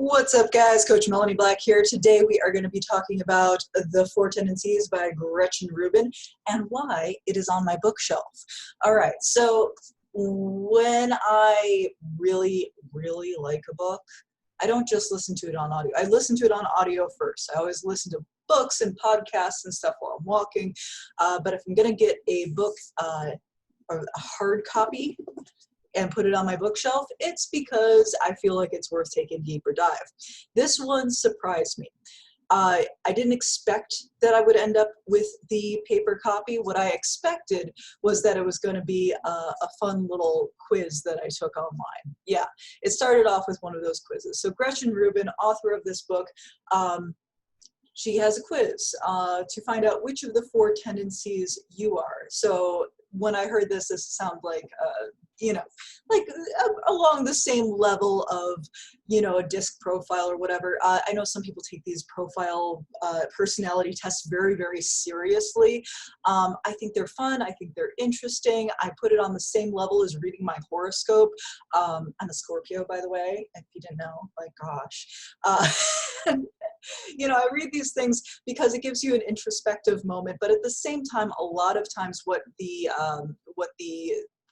What's up, guys? Coach Melanie Black here. Today we are going to be talking about The Four Tendencies by Gretchen Rubin and why it is on my bookshelf. All right, so when I really like a book, I don't just listen to it on audio. I listen to it on audio first. I always listen to books and podcasts and stuff while I'm walking. But if I'm going to get a book, a hard copy, and put it on my bookshelf, it's because I feel like it's worth taking a deeper dive. This one surprised me. I didn't expect that I would end up with the paper copy. What I expected was that it was going to be a fun little quiz that I took online. Yeah, it started off with one of those quizzes. So Gretchen Rubin, author of this book, she has a quiz to find out which of the four tendencies you are. So when I heard this sounded like, like along the same level of, a disc profile or whatever. I know some people take these profile personality tests very seriously. I think they're fun. I think they're interesting. I put it on the same level as reading my horoscope. I'm a Scorpio, by the way, if you didn't know, like, gosh. I read these things because it gives you an introspective moment, but at the same time, a lot of times what the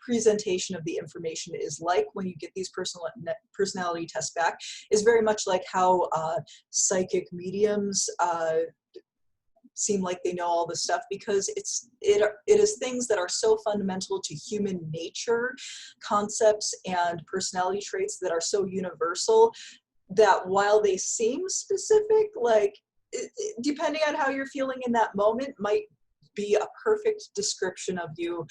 presentation of the information is like when you get these personality tests back is very much like how psychic mediums seem like they know all this stuff, because it is things that are so fundamental to human nature, concepts and personality traits that are so universal that while they seem specific, depending on how you're feeling in that moment, might be a perfect description of you.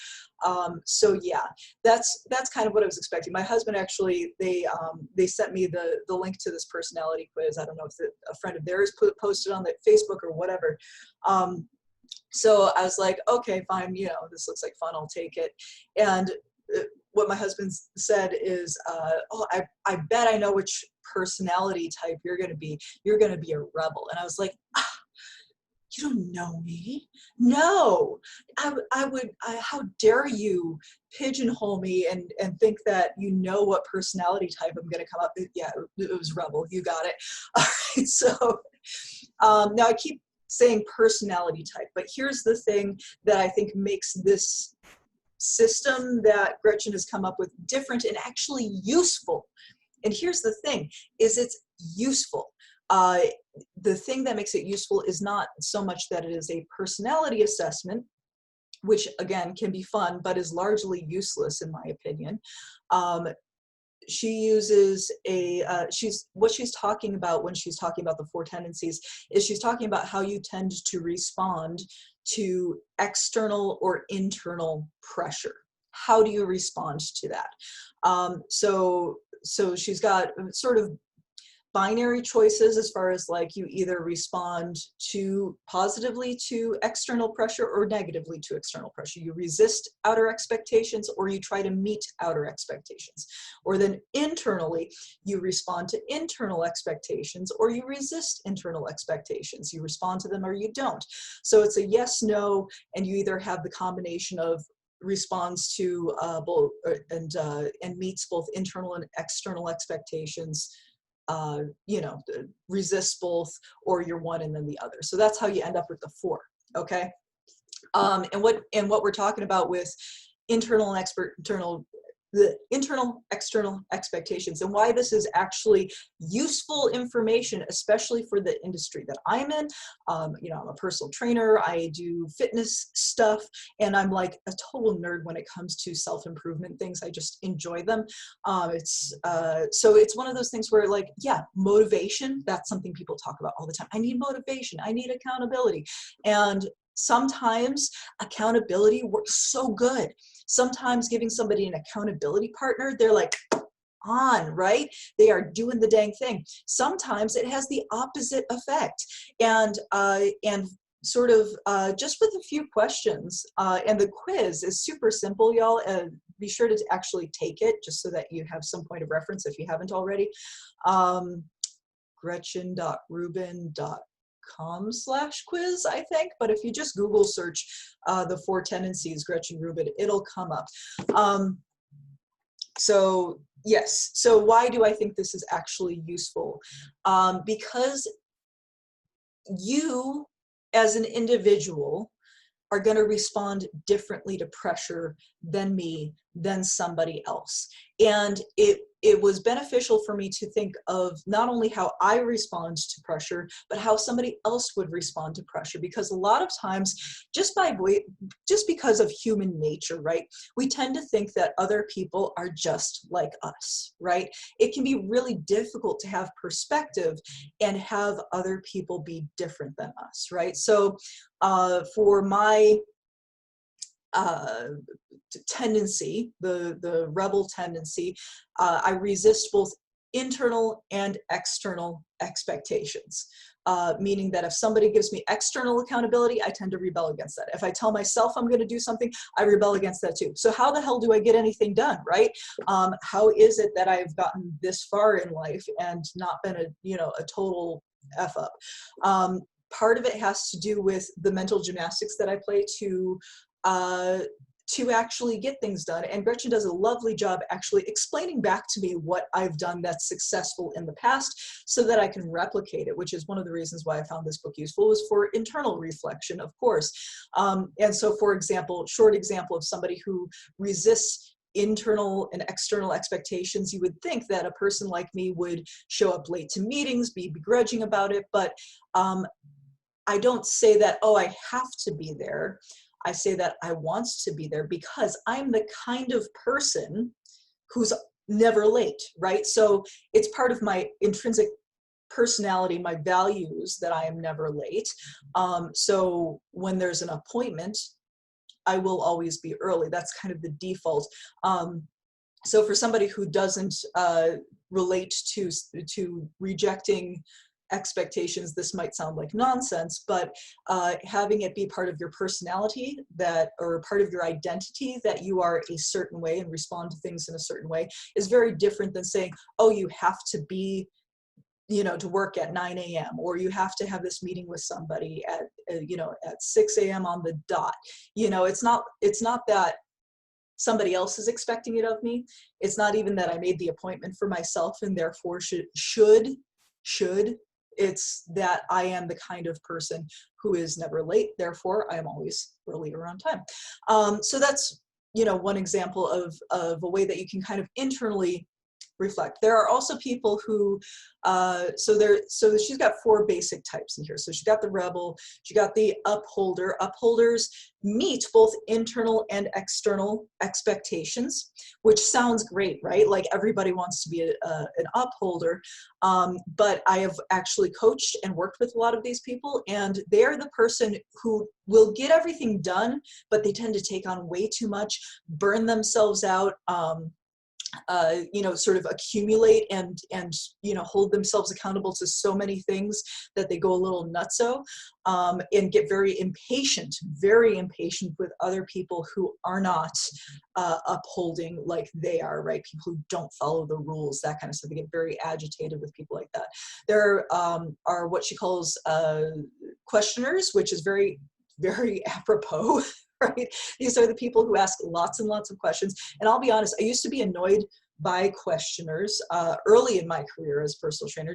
So yeah, that's kind of what I was expecting. My husband actually, they sent me the link to this personality quiz. I don't know if a friend of theirs posted on the Facebook or whatever. So I was like, okay, fine, this looks like fun, I'll take it. And what my husband said is, I bet I know which personality type you're going to be. You're going to be a rebel. And I was like, you don't know me. No, how dare you pigeonhole me and think that you know what personality type I'm going to come up with. Yeah, it was rebel. You got it. All right, so now I keep saying personality type, but here's the thing that I think makes this system that Gretchen has come up with different and actually useful. And here's the thing, is it's useful. The thing that makes it useful is not so much that it is a personality assessment, which again can be fun, but is largely useless in my opinion. She uses what she's talking about when she's talking about the four tendencies is she's talking about how you tend to respond to external or internal pressure. How do you respond to that? So she's got sort of binary choices as far as like you either respond positively to external pressure or negatively to external pressure. You resist outer expectations or you try to meet outer expectations. Or then internally, you respond to internal expectations or you resist internal expectations. You respond to them or you don't. So it's a yes, no, and you either have the combination of responds to both and meets both internal and external expectations, resist both, or you're one and then the other. So that's how you end up with the four. Okay. And what we're talking about with internal external expectations and why this is actually useful information, especially for the industry that I'm in. I'm a personal trainer, I do fitness stuff, and I'm like a total nerd when it comes to self-improvement things. I just enjoy them. So it's one of those things where motivation, that's something people talk about all the time. I need motivation, I need accountability. And sometimes accountability works so good. Sometimes giving somebody an accountability partner, they're like on, right? They are doing the dang thing. Sometimes it has the opposite effect. And sort of just with a few questions, and the quiz is super simple, y'all. Be sure to actually take it just so that you have some point of reference if you haven't already. Gretchen.rubin.com/quiz, I think, but if you just Google search the Four Tendencies Gretchen Rubin, it'll come up. So Yes. So why do I think this is actually useful? Because you, as an individual, are going to respond differently to pressure than me, than somebody else. And it was beneficial for me to think of not only how I respond to pressure, but how somebody else would respond to pressure. Because a lot of times, just because of human nature, right, we tend to think that other people are just like us, right? It can be really difficult to have perspective and have other people be different than us, right? So for my tendency, the rebel tendency, I resist both internal and external expectations. Meaning that if somebody gives me external accountability, I tend to rebel against that. If I tell myself I'm going to do something, I rebel against that too. So how the hell do I get anything done, right? How is it that I've gotten this far in life and not been a total F up? Part of it has to do with the mental gymnastics that I play to actually get things done. And Gretchen does a lovely job actually explaining back to me what I've done that's successful in the past so that I can replicate it, which is one of the reasons why I found this book useful, was for internal reflection, of course. And so, for example, short example of somebody who resists internal and external expectations, you would think that a person like me would show up late to meetings, be begrudging about it, but I don't say that, oh, I have to be there. I say that I want to be there because I'm the kind of person who's never late, right? So it's part of my intrinsic personality, my values, that I am never late. So when there's an appointment, I will always be early. That's kind of the default. So for somebody who doesn't relate to rejecting expectations, this might sound like nonsense, but having it be part of your personality, or part of your identity, that you are a certain way and respond to things in a certain way, is very different than saying, oh, you have to be, to work at 9 a.m. or you have to have this meeting with somebody at 6 a.m. on the dot. It's not that somebody else is expecting it of me. It's not even that I made the appointment for myself and therefore should. It's that I am the kind of person who is never late, therefore I am always early or on time. So that's, one example of a way that you can kind of internally reflect. There are also people who, so she's got 4 basic types in here. So she's got the rebel, she got the upholder. Upholders meet both internal and external expectations, which sounds great, right? Like everybody wants to be an upholder. But I have actually coached and worked with a lot of these people, and they are the person who will get everything done, but they tend to take on way too much, burn themselves out, sort of accumulate and hold themselves accountable to so many things that they go a little nutso, and get very impatient with other people who are not upholding like they are, right? People who don't follow the rules, that kind of stuff. They get very agitated with people like that. There are what she calls questioners, which is very, very apropos. Right? These are the people who ask lots and lots of questions. And I'll be honest, I used to be annoyed by questioners early in my career as a personal trainer,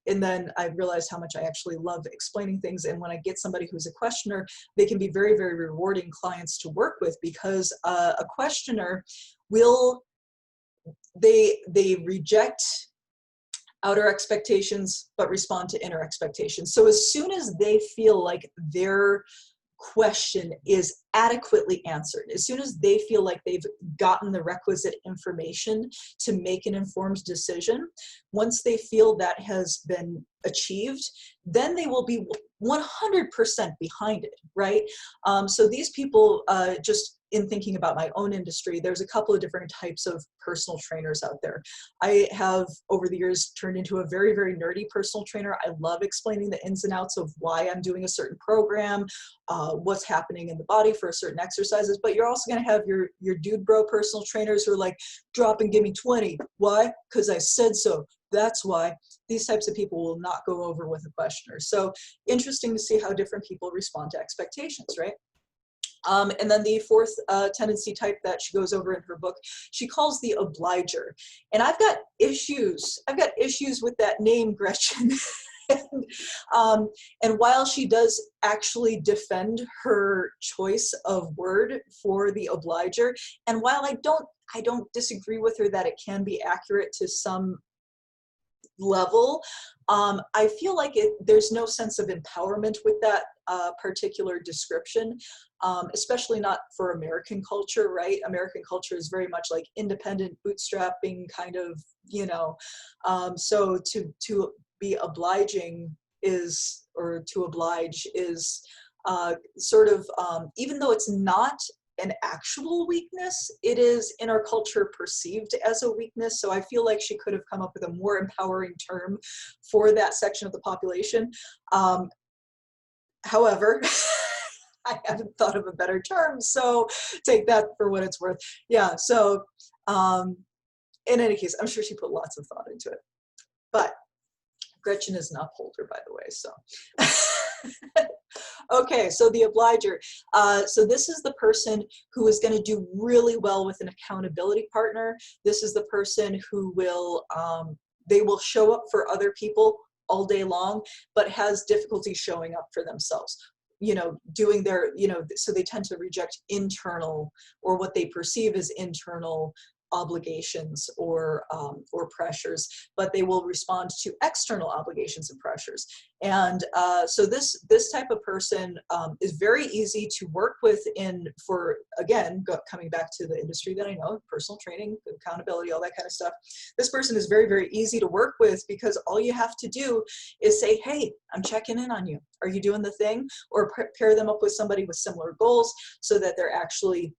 and then I realized how much I actually love explaining things. And when I get somebody who's a questioner, they can be very, very rewarding clients to work with, because a questioner they reject outer expectations, but respond to inner expectations. So as soon as they feel like their question is adequately answered, as soon as they feel like they've gotten the requisite information to make an informed decision, once they feel that has been achieved, then they will be 100% behind it, right? So these people, just in thinking about my own industry, there's a couple of different types of personal trainers out there. I have, over the years, turned into a very, very nerdy personal trainer. I love explaining the ins and outs of why I'm doing a certain program, what's happening in the body for certain exercises. But you're also going to have your dude bro personal trainers who are like, drop and give me 20. Why? Because I said so. That's why. These types of people will not go over with a questioner. So interesting to see how different people respond to expectations, right? And then the fourth tendency type that she goes over in her book, she calls the obliger. And I've got issues with that name, Gretchen. And while she does actually defend her choice of word for the obliger, and while I don't disagree with her that it can be accurate to some level, I feel like there's no sense of empowerment with that particular description, especially not for American culture, right? American culture is very much like independent, bootstrapping kind of, you know, so to be obliging is, or to oblige is sort of, even though it's not an actual weakness, it is in our culture perceived as a weakness. So I feel like she could have come up with a more empowering term for that section of the population. However, I haven't thought of a better term, so take that for what it's worth. Yeah, so in any case, I'm sure she put lots of thought into it. But Gretchen is an upholder, by the way, so. Okay, so the obliger. So this is the person who is going to do really well with an accountability partner. This is the person who will, they will show up for other people all day long, but has difficulty showing up for themselves. You know, doing their, you know, so they tend to reject internal, or what they perceive as internal obligations or pressures, but they will respond to external obligations and pressures. And so this type of person is very easy to work with for, again, coming back to the industry that I know, personal training, accountability, all that kind of stuff. This person is very, very easy to work with, because all you have to do is say, hey, I'm checking in on you. Are you doing the thing? Or pair them up with somebody with similar goals so that they're actually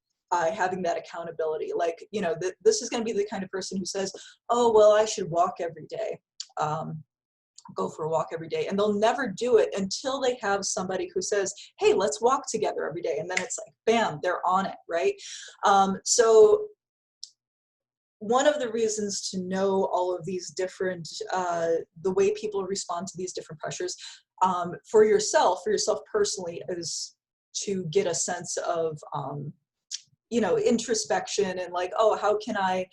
having that accountability. Like, you know, this is going to be the kind of person who says, oh, well, I should walk every day, go for a walk every day. And they'll never do it until they have somebody who says, hey, let's walk together every day. And then it's like, bam, they're on it, right? So one of the reasons to know all of these different, the way people respond to these different pressures for yourself personally, is to get a sense of, you know, introspection and like, oh, how can I,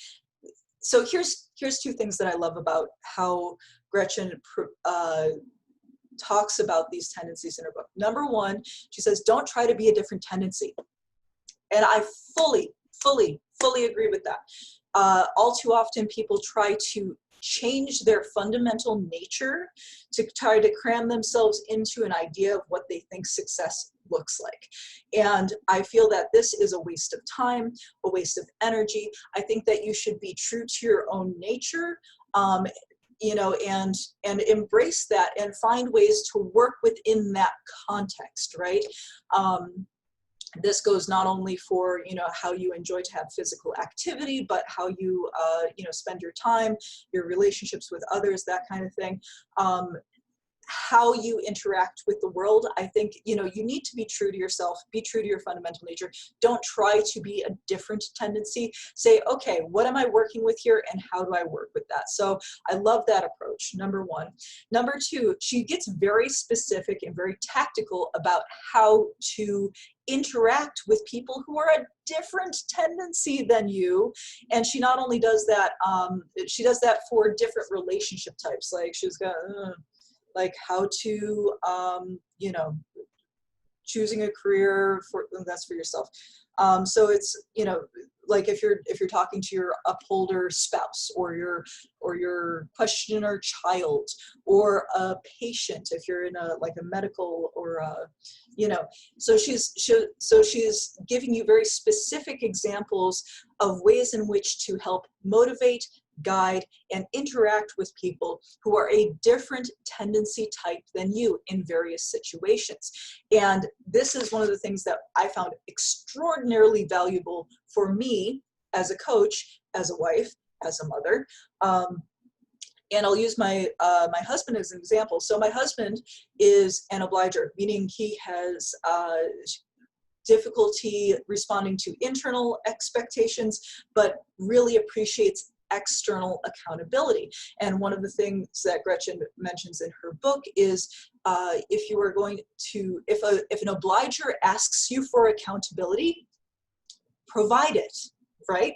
so here's two things that I love about how Gretchen talks about these tendencies in her book. Number one, she says, don't try to be a different tendency. And I fully agree with that. All too often people try to change their fundamental nature to try to cram themselves into an idea of what they think success looks like. And I feel that this is a waste of time, a waste of energy. I think that you should be true to your own nature, you know, and embrace that and find ways to work within that context, right? This goes not only for, you know, how you enjoy to have physical activity, but how you, you know, spend your time, your relationships with others, that kind of thing. How you interact with the world. I think, you know, you need to be true to yourself, be true to your fundamental nature. Don't try to be a different tendency. Say, okay, what am I working with here and how do I work with that? So I love that approach, number one. Number two, she gets very specific and very tactical about how to interact with people who are a different tendency than you. And she not only does that, she does that for different relationship types. Like she's got, like how to, you know, choosing a career that's for yourself. So it's, you know, like if you're talking to your upholder spouse or your questioner child or a patient, if you're in a medical or a, you know, so she's giving you very specific examples of ways in which to help motivate, guide, and interact with people who are a different tendency type than you in various situations. And this is one of the things that I found extraordinarily valuable for me as a coach, as a wife, as a mother. And I'll use my husband as an example. So my husband is an obliger, meaning he has difficulty responding to internal expectations, but really appreciates external accountability. And one of the things that Gretchen mentions in her book is if you are going to, if an obliger asks you for accountability, provide it, right?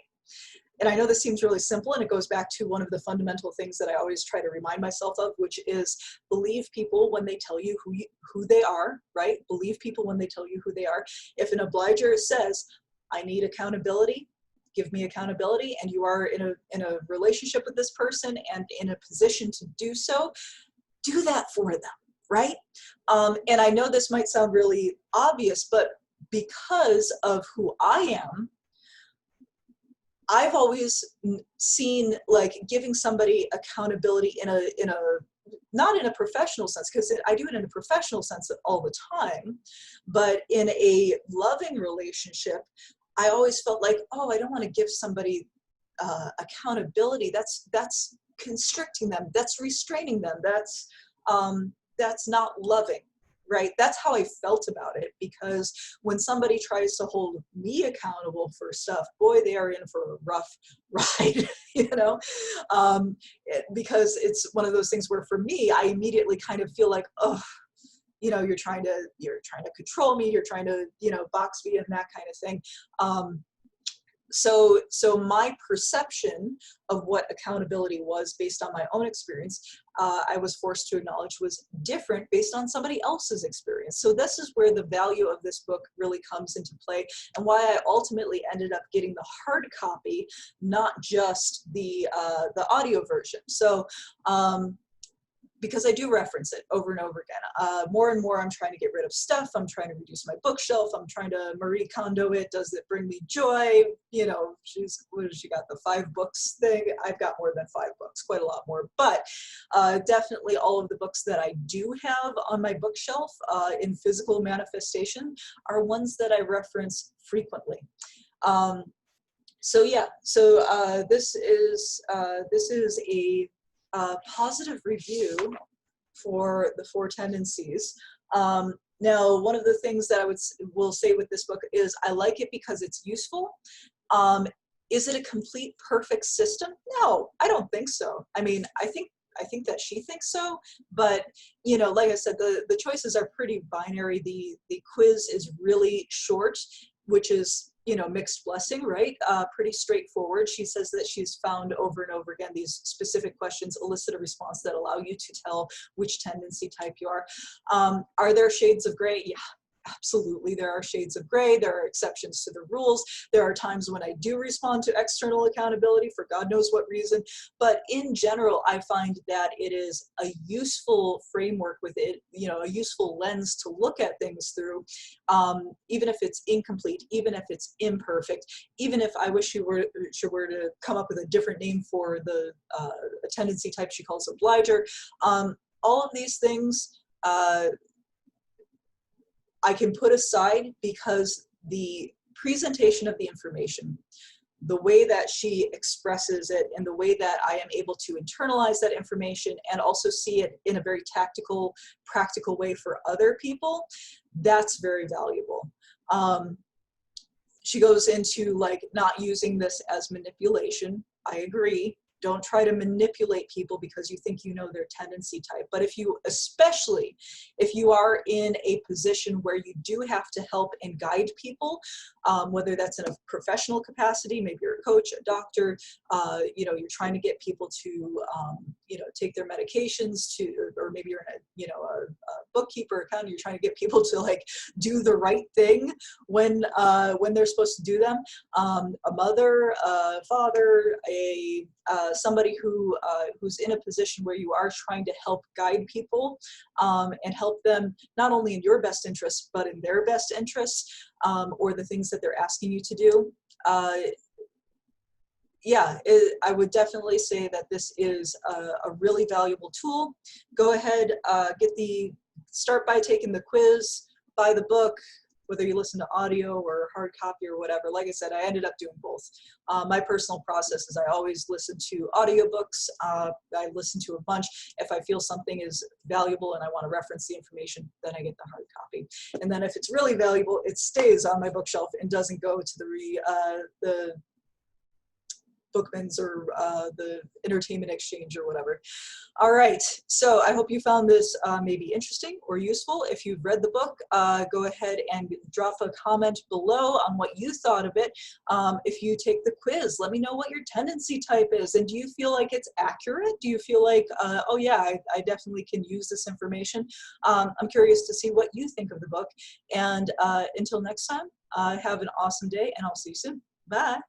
And I know this seems really simple, and it goes back to one of the fundamental things that I always try to remind myself of, which is believe people when they tell you who they are, right? Believe people when they tell you who they are. If an obliger says, I need accountability, give me accountability, and you are in a relationship with this person and in a position to do so, do that for them, right? And I know this might sound really obvious, but because of who I am, I've always seen like giving somebody accountability in a not in a professional sense, because I do it in a professional sense all the time, but in a loving relationship, I always felt like, oh, I don't want to give somebody accountability. That's constricting them. That's restraining them. That's not loving. Right? That's how I felt about it, because when somebody tries to hold me accountable for stuff, boy, they are in for a rough ride, you know, because it's one of those things where for me, I immediately kind of feel like, oh, you know, you're trying to control me, you're trying to, you know, box me and that kind of thing. So my perception of what accountability was based on my own experience, I was forced to acknowledge was different based on somebody else's experience. So this is where the value of this book really comes into play, and why I ultimately ended up getting the hard copy, not just the audio version. So because I do reference it over and over again. More and more, I'm trying to get rid of stuff. I'm trying to reduce my bookshelf. I'm trying to Marie Kondo it. Does it bring me joy? You know, what has she got, the 5 books thing? I've got more than 5 books, quite a lot more. But definitely all of the books that I do have on my bookshelf in physical manifestation are ones that I reference frequently. So yeah, so this is a positive review for the Four Tendencies. Now, one of the things that I will say with this book is I like it because it's useful. Is it a complete perfect system? No, I don't think so. I mean, I think that she thinks so, but you know, like I said, the choices are pretty binary. The quiz is really short, which is, you know, mixed blessing, right? Pretty straightforward. She says that she's found over and over again these specific questions elicit a response that allow you to tell which tendency type you are. Are there shades of gray? Yeah. Absolutely, there are shades of gray. There are exceptions to the rules. There are times when I do respond to external accountability for God knows what reason. But in general, I find that it is a useful framework with it, you know, a useful lens to look at things through, even if it's incomplete, even if it's imperfect, even if I wish she were to come up with a different name for the a tendency type she calls obliger. All of these things, I can put aside because the presentation of the information, the way that she expresses it and the way that I am able to internalize that information and also see it in a very tactical, practical way for other people, that's very valuable. She goes into like not using this as manipulation. I agree. Don't try to manipulate people because you think you know their tendency type. But especially if you are in a position where you do have to help and guide people, whether that's in a professional capacity, maybe you're a coach, a doctor, you know, you're trying to get people to, you know, take their medications or maybe you're in a bookkeeper account, you're trying to get people to like do the right thing when they're supposed to do them. A mother, a father, somebody who's in a position where you are trying to help guide people and help them not only in your best interest, but in their best interests, or the things that they're asking you to do. Yeah, would say that this is a really valuable tool. Go ahead, start by taking the quiz, buy the book, whether you listen to audio or hard copy or whatever. Like I said, I ended up doing both. My personal process is I always listen to audiobooks. I listen to a bunch. If I feel something is valuable and I want to reference the information, then I get the hard copy. And then if it's really valuable, it stays on my bookshelf and doesn't go to the Bookman's or the Entertainment Exchange or whatever. All right, so I hope you found this maybe interesting or useful. If you've read the book, go ahead and drop a comment below on what you thought of it. If you take the quiz, let me know what your tendency type is, and do you feel like it's accurate? Do you feel like, oh yeah, I definitely can use this information? I'm curious to see what you think of the book, and until next time, have an awesome day, and I'll see you soon. Bye.